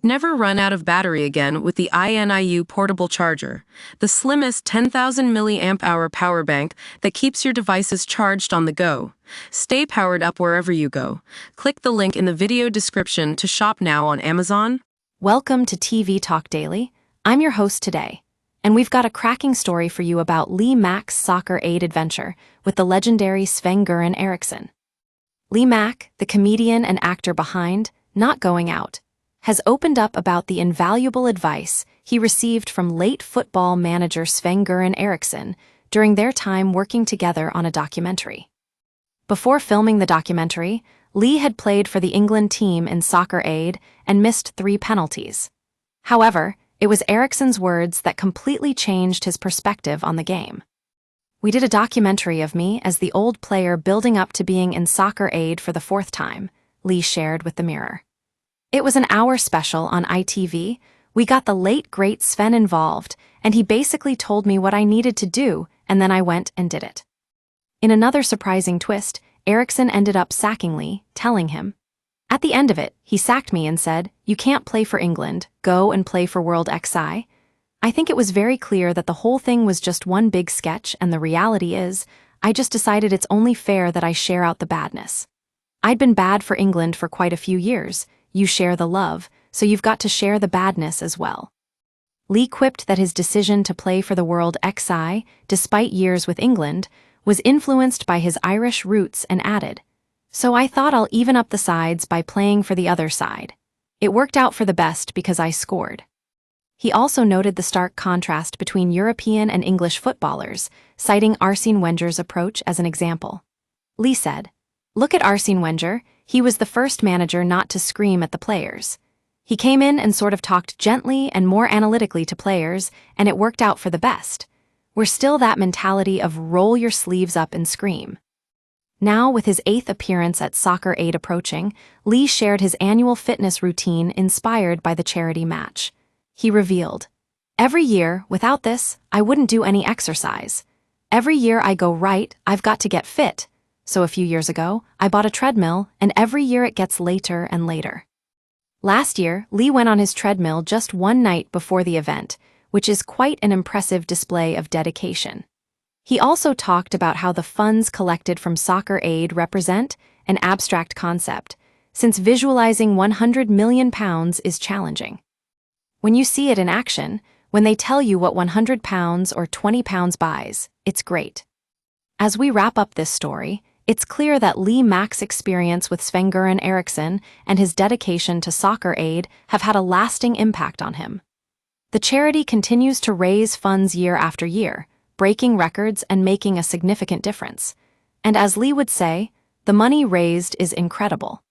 Never run out of battery again with the INIU portable charger, the slimmest 10,000 mAh power bank that keeps your devices charged on the go. Stay powered up wherever you go. Click the link in the video description to shop now on Amazon. Welcome to TV Talk Daily. I'm your host today, and we've got a cracking story for you about Mack's soccer aid adventure with the legendary Sven-Göran Eriksson. Mack, the comedian and actor behind Not Going Out, has opened up about the invaluable advice he received from late football manager Sven-Goran Eriksson during their time working together on a documentary. Before filming the documentary, Lee had played for the England team in soccer aid and missed 3 penalties. However, it was Eriksson's words that completely changed his perspective on the game. "We did a documentary of me as the old player building up to being in soccer aid for the 4th time," Lee shared with the Mirror. "It was an hour special on ITV. We got the late great Sven involved, and he basically told me what I needed to do, and then I went and did it." In another surprising twist, Eriksson ended up sacking Lee, telling him, "At the end of it, he sacked me and said, 'You can't play for England, go and play for World XI.' I think it was very clear that the whole thing was just one big sketch, and the reality is, I just decided it's only fair that I share out the badness. I'd been bad for England for quite a few years. You share the love, so you've got to share the badness as well." Lee quipped that his decision to play for the World XI, despite years with England, was influenced by his Irish roots and added, "So I thought I'll even up the sides by playing for the other side. It worked out for the best because I scored." He also noted the stark contrast between European and English footballers, citing Arsene Wenger's approach as an example. Lee said, "Look at Arsene Wenger. He was the first manager not to scream at the players. He came in and sort of talked gently and more analytically to players, and it worked out for the best. We're still that mentality of roll your sleeves up and scream." Now, with his 8th appearance at Soccer Aid approaching, Lee shared his annual fitness routine inspired by the charity match. He revealed, "Every year, without this, I wouldn't do any exercise. Every year I go, right, I've got to get fit. So a few years ago, I bought a treadmill, and every year it gets later and later." Last year, Lee went on his treadmill just one night before the event, which is quite an impressive display of dedication. He also talked about how the funds collected from soccer aid represent an abstract concept, since visualizing £100 million is challenging. When you see it in action, when they tell you what £100 or £20 buys, it's great. As we wrap up this story, it's clear that Mack's experience with Sven-Goran Eriksson and his dedication to soccer aid have had a lasting impact on him. The charity continues to raise funds year after year, breaking records and making a significant difference. And as Lee would say, the money raised is incredible.